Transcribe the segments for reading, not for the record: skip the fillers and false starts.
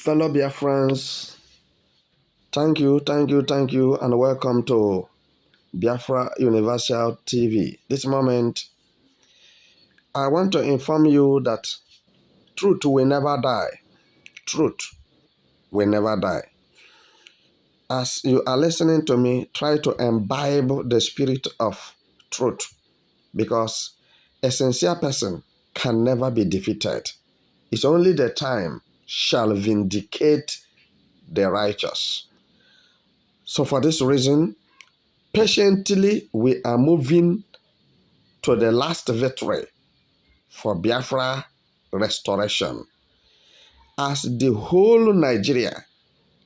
Fellow Biafrans, thank you, and welcome to Biafra Universal TV. This moment, I want to inform you that truth will never die. Truth will never die. As you are listening to me, try to imbibe the spirit of truth, because a sincere person can never be defeated. It's only the time shall vindicate the righteous. So for this reason, patiently we are moving to the last victory for Biafra restoration. As the whole Nigeria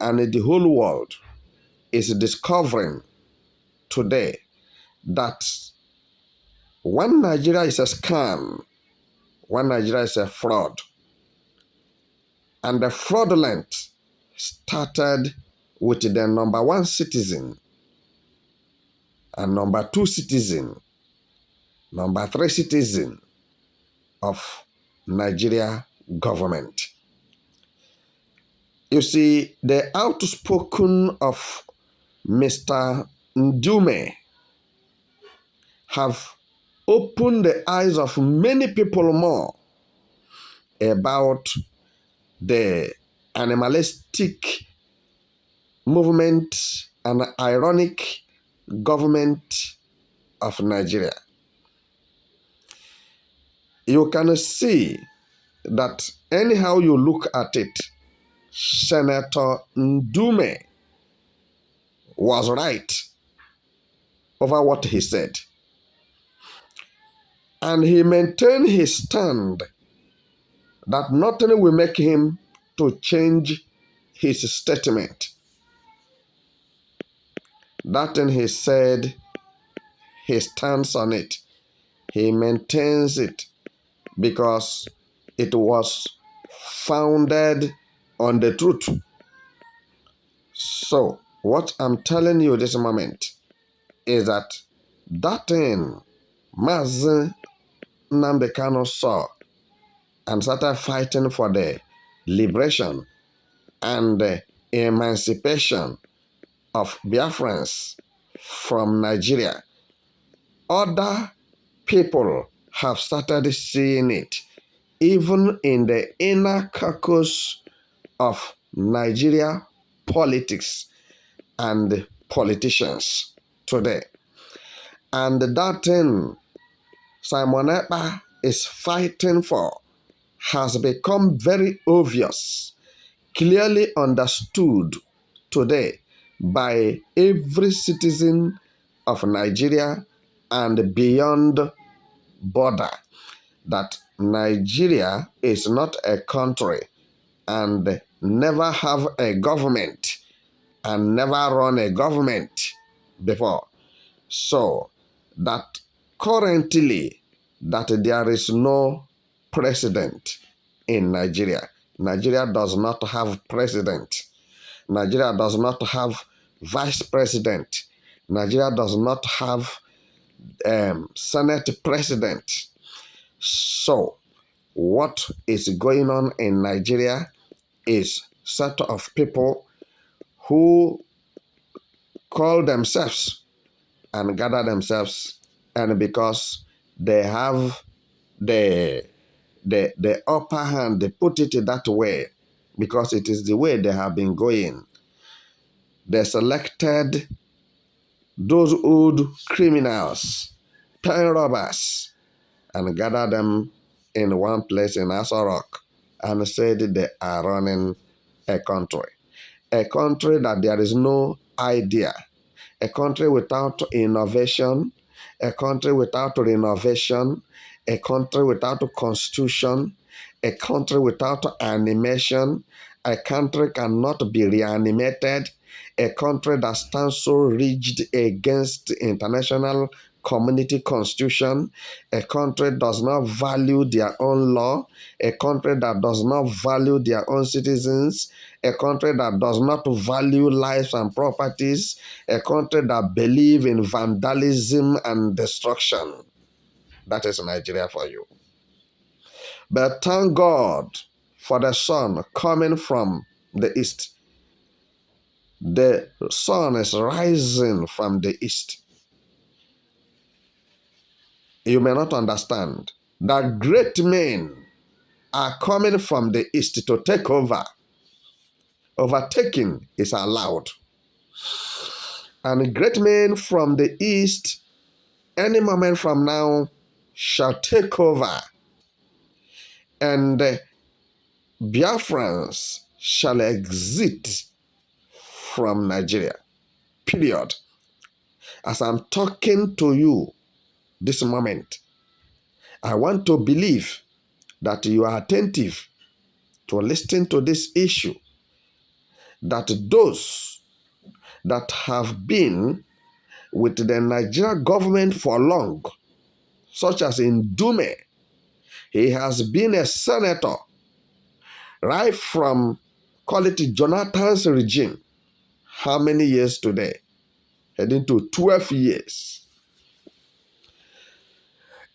and the whole world is discovering today that one Nigeria is a scam, one Nigeria is a fraud, and the fraudulent started with the number one citizen and number two citizen, number three citizen of Nigeria government. You see, the outspoken of Mr. Ndume have opened the eyes of many people more about the animalistic movement and ironic government of Nigeria. You can see that anyhow you look at it, Senator Ndume was right over what he said. And he maintained his stand that nothing will make him to change his statement. That thing he said, he stands on it. He maintains it because it was founded on the truth. So, what I'm telling you this moment is that thing Mazi Nnamdi Kanu saw and started fighting for the liberation and the emancipation of Biafrans from Nigeria. Other people have started seeing it, even in the inner caucus of Nigeria politics and politicians today. And that thing Simon Ekpa is fighting for has become very obvious, clearly understood today by every citizen of Nigeria and beyond border, that Nigeria is not a country and never have a government and never run a government before. So that currently that there is no president in Nigeria. Nigeria does not have president. Nigeria does not have vice president. Nigeria does not have Senate president. So what is going on in Nigeria is a set of people who call themselves and gather themselves, and because they have the upper hand, they put it that way because it is the way they have been going. They selected those old criminals, pen robbers, and gathered them in one place in Aso Rock and said they are running a country that there is no idea, a country without innovation, a country without renovation, a country without constitution, a country without animation. A country cannot be reanimated, a country that stands so rigid against international community constitution, a country does not value their own law, a country that does not value their own citizens, a country that does not value lives and properties, a country that believes in vandalism and destruction. That is Nigeria for you. But thank God for the sun coming from the east. The sun is rising from the east. You may not understand that great men are coming from the east to take over. Overtaking is allowed. And great men from the east, any moment from now, shall take over. And Biafrans shall exit from Nigeria. Period. As I'm talking to you this moment, I want to believe that you are attentive to listen to this issue, that those that have been with the Nigeria government for long, such as in Dume, he has been a senator right from, call it Jonathan's regime. How many years today? Heading to 12 years.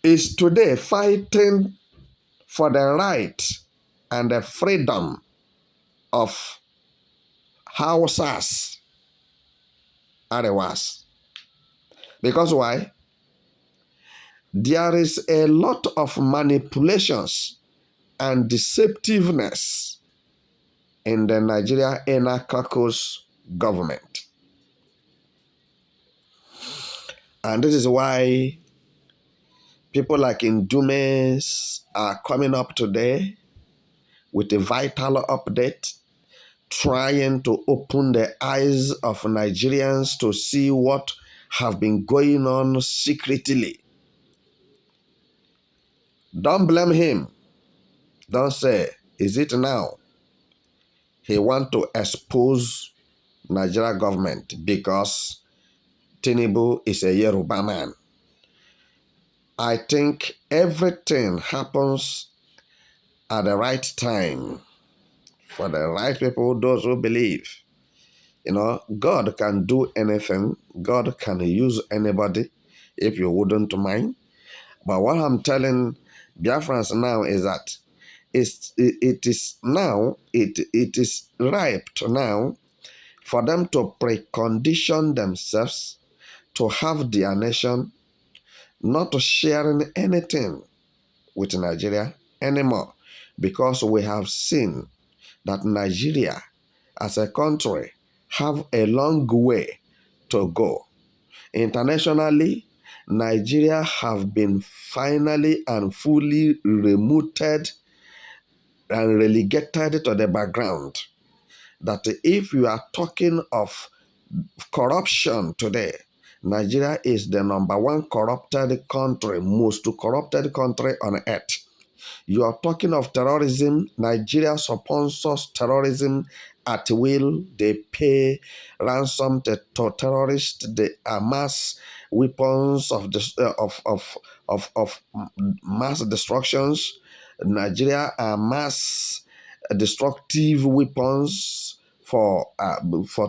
Is today fighting for the right and the freedom of Hausas, Arewas. Because why? There is a lot of manipulations and deceptiveness in the Nigeria inner caucus government. And this is why people like Indumes are coming up today with a vital update, trying to open the eyes of Nigerians to see what have been going on secretly. Don't blame him. Don't say, is it now? He want to expose Nigeria government because Tinubu is a Yoruba man. I think everything happens at the right time for the right people, those who believe. You know, God can do anything. God can use anybody if you wouldn't mind. But what I'm telling Biafrans now is that it is ripe now for them to precondition themselves to have their nation not sharing anything with Nigeria anymore, because we have seen that Nigeria as a country have a long way to go. Internationally, Nigeria have been finally and fully removed and relegated to the background. That if you are talking of corruption today, Nigeria is the #1 corrupted country, most corrupted country on earth. You are talking of terrorism. Nigeria sponsors terrorism at will. They pay ransom to terrorists. They amass weapons of mass destructions. Nigeria amass destructive weapons for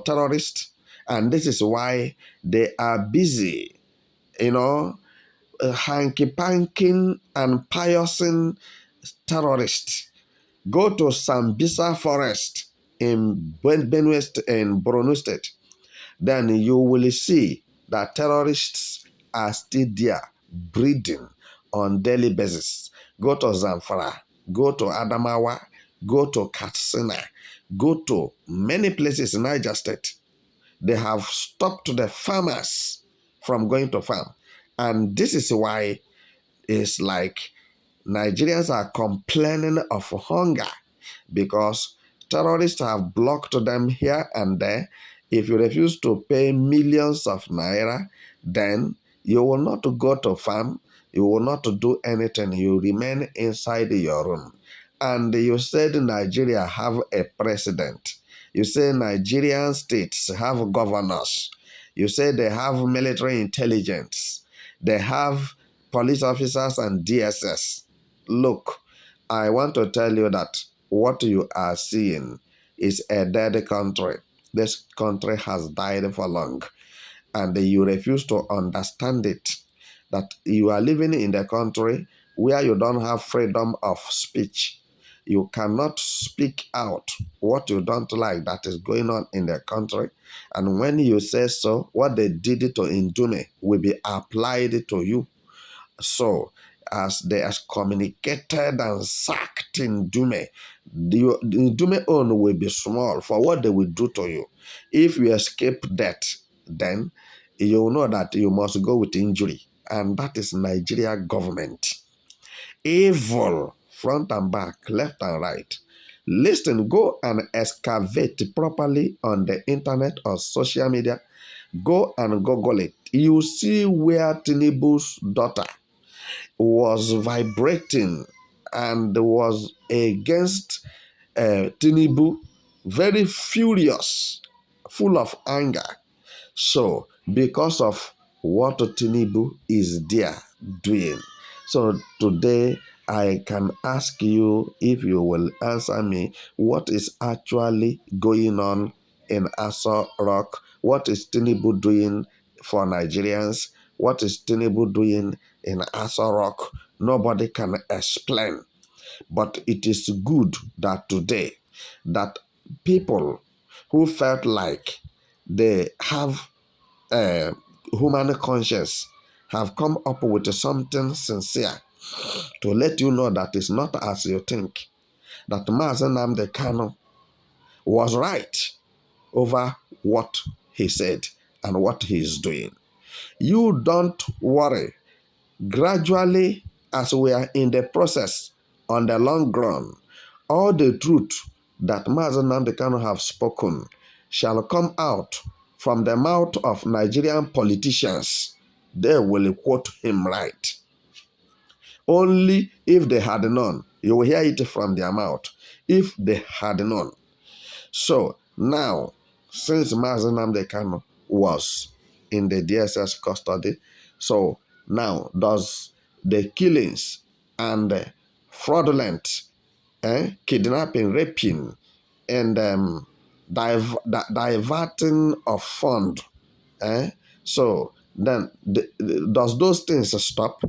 terrorists, and this is why they are busy, hanky-panking and piousing terrorists. Go to Sambisa Forest in Borno State. Then you will see that terrorists are still there, breeding on daily basis. Go to Zamfara, go to Adamawa, go to Katsina, go to many places in Niger State. They have stopped the farmers from going to farm. And this is why it's like Nigerians are complaining of hunger, because terrorists have blocked them here and there. If you refuse to pay millions of naira, then you will not go to farm, you will not do anything, you remain inside your room. And you said Nigeria have a president. You say Nigerian states have governors. You say they have military intelligence. They have police officers and DSS. Look, I want to tell you that what you are seeing is a dead country. This country has died for long, and you refuse to understand it. That you are living in the country where you don't have freedom of speech. You cannot speak out what you don't like that is going on in the country. And when you say so, what they did to Indume will be applied to you. So, as they excommunicated and sacked Indume, the Indume own will be small for what they will do to you. If you escape death, then you know that you must go with injury. And that is Nigeria government. Evil, front and back, left and right. Listen, go and excavate properly on the internet or social media. Go and Google it. You see where Tinubu's daughter was vibrating and was against Tinubu, very furious, full of anger. So, because of what Tinubu is there doing. So, today I can ask you if you will answer me what is actually going on in Aso Rock. What is Tinubu doing for Nigerians? What is Tinubu doing in Aso Rock? Nobody can explain. But it is good that today that people who felt like they have a human conscience have come up with something sincere to let you know that it's not as you think. That Mazen Nnamdi Kanu was right over what he said and what he is doing. You don't worry. Gradually, as we are in the process on the long run, all the truth that Mazen Nnamdi Kanu have spoken shall come out from the mouth of Nigerian politicians. They will quote him right. Only if they had known. You will hear it from their mouth. If they had known. So now, since Mazen Nnamdi Kanu was in the DSS custody, so now does the killings and fraudulent kidnapping, raping, and diverting of fund. So then, does those things stop?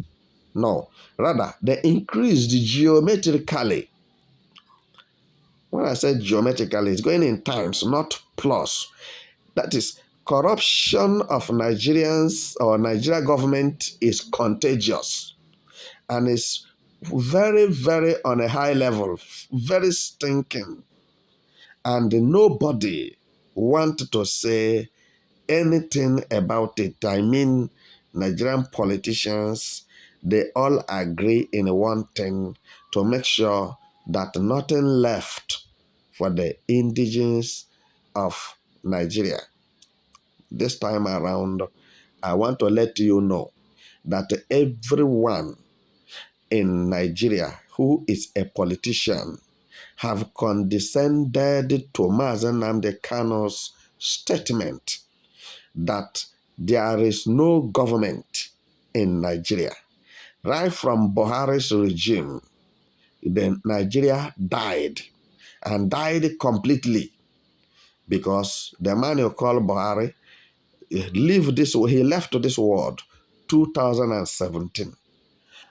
No. Rather, they increased geometrically. When I say geometrically, it's going in times, not plus. That is, corruption of Nigerians or Nigeria government is contagious and is very, very on a high level, very stinking. And nobody want to say anything about it. I mean, Nigerian politicians, they all agree in one thing, to make sure that nothing left for the indigenes of Nigeria. This time around, I want to let you know that everyone in Nigeria who is a politician have condescended to Mazen Nnamdi Kanu's statement that there is no government in Nigeria. Right from Buhari's regime, then Nigeria died, and died completely, because the man you call Buhari, he left this world 2017.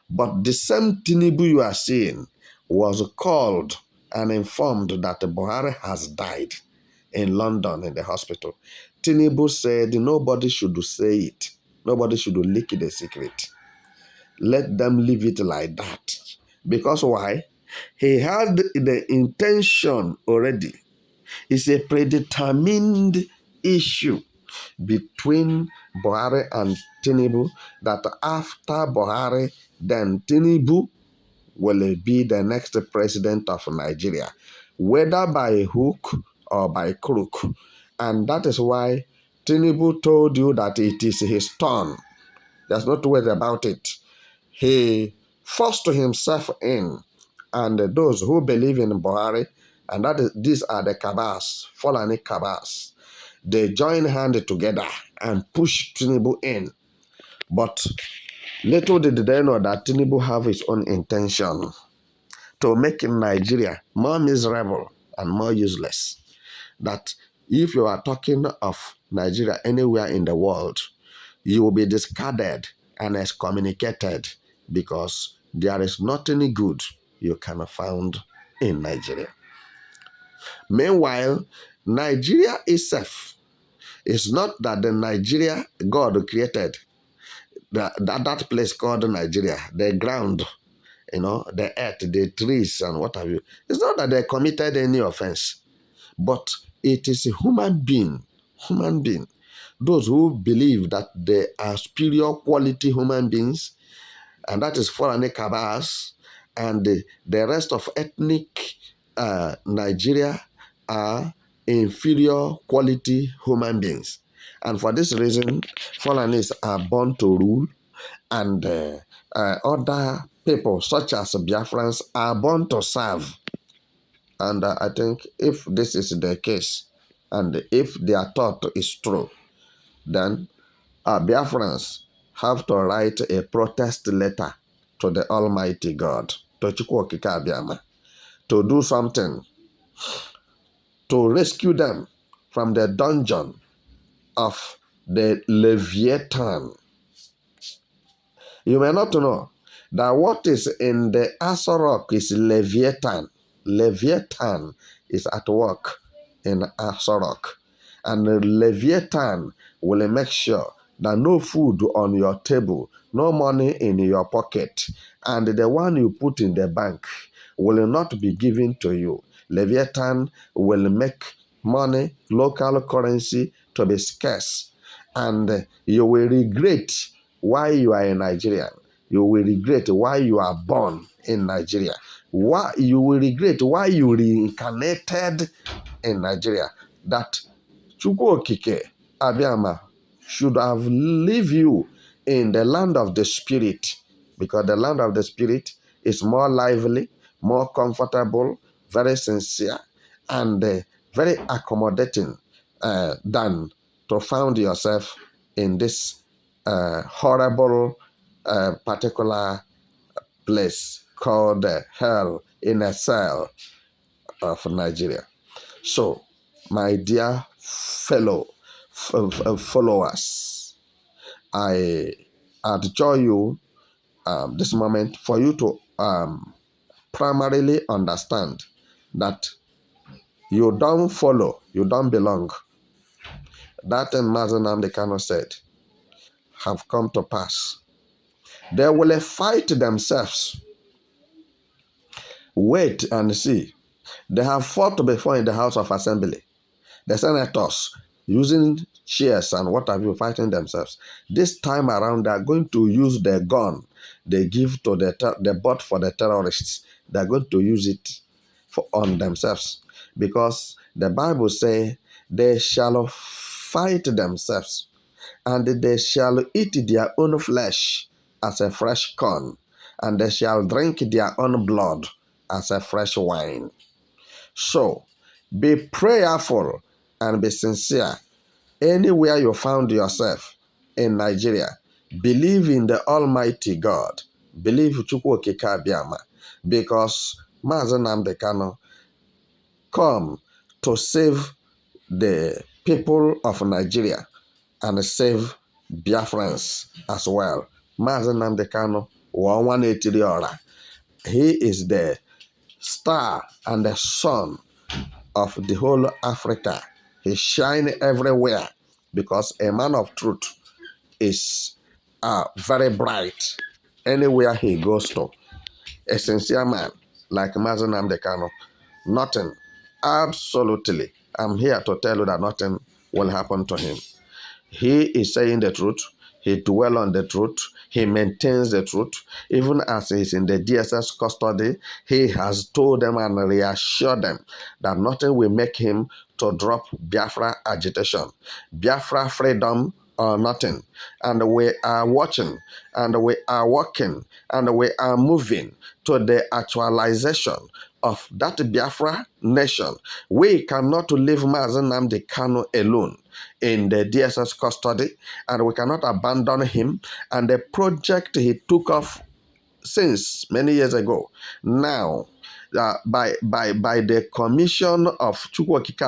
But the same Tinubu you are seeing was called and informed that Buhari has died in London in the hospital. Tinubu said nobody should say it. Nobody should leak the secret. Let them leave it like that. Because why? He had the intention already. It's a predetermined issue between Buhari and Tinubu that after Buhari, then Tinubu will be the next president of Nigeria, whether by hook or by crook. And that is why Tinubu told you that it is his turn. There's no two ways about it. He forced himself in, and those who believe in Buhari, and these are the cabals, Fulani cabals, they join hands together and push Tinubu in. But little did they know that Tinubu have his own intention to make Nigeria more miserable and more useless. That if you are talking of Nigeria anywhere in the world, you will be discarded and excommunicated, because there is nothing good you can find in Nigeria. Meanwhile, Nigeria itself is not that the Nigeria God created, that place called Nigeria, the ground, the earth, the trees, and what have you. It's not that they committed any offense, but it is a human being, those who believe that they are superior quality human beings, and that is Fulani Kabas, and the rest of ethnic Nigeria are inferior quality human beings. And for this reason, Fulanis are born to rule, and other people, such as Biafrans, are born to serve. And I think if this is the case, and if their thought is true, then Biafrans have to write a protest letter to the Almighty God, to Chukwokika Abiyama, to do something to rescue them from the dungeon of the Leviathan. You may not know that what is in the Aso Rock is Leviathan. Leviathan is at work in Aso Rock. And the Leviathan will make sure that no food on your table, no money in your pocket, and the one you put in the bank will not be given to you. Leviathan will make money, local currency, to be scarce, and you will regret why you are a Nigerian. You will regret why you are born in Nigeria. Why you will regret why you reincarnated in Nigeria. That Chukwokike Abiyama should have leave you in the land of the spirit, because the land of the spirit is more lively, more comfortable, very sincere, and very accommodating than to find yourself in this horrible particular place called hell in a cell of Nigeria. So, my dear followers, I adjure you this moment for you to primarily understand that you don't follow, you don't belong. That Mazen Nnamdi Kanu said have come to pass. They will fight themselves. Wait and see. They have fought before in the House of Assembly. The senators using chairs and what have you, fighting themselves. This time around, they are going to use the gun they give to the bought for the terrorists. They are going to use it on themselves, because the Bible says they shall fight themselves, and they shall eat their own flesh as a fresh corn, and they shall drink their own blood as a fresh wine. So, be prayerful and be sincere. Anywhere you found yourself in Nigeria, believe in the Almighty God. Believe Chukwokike Abiyama, because Mazen Nnamdi Kanu come to save the people of Nigeria and save Biafrans as well. Mazen Nnamdi Kanu, 180 Ora. He is the star and the sun of the whole Africa. He shines everywhere, because a man of truth is very bright anywhere he goes to. A sincere man like Mazen Nnamdi Kanu, nothing, absolutely, I'm here to tell you that nothing will happen to him. He is saying the truth. He dwells on the truth. He maintains the truth. Even as he's in the DSS custody, he has told them and reassured them that nothing will make him to drop Biafra agitation, Biafra freedom or nothing. And we are watching, and we are working, and we are moving to the actualization of that Biafra nation. We cannot leave Mazen Nnamdi Kanu alone in the DSS custody, and we cannot abandon him and the project he took off since many years ago. Now, by the commission of Chukwokike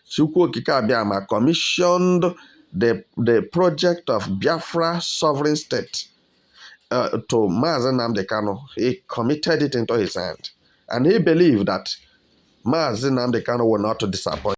Abiyama, commissioned the project of Biafra sovereign state to Mazen Nnamdi Kanu. He committed it into his hand. And he believed that Mazi Nnamdi Kanu will not disappoint.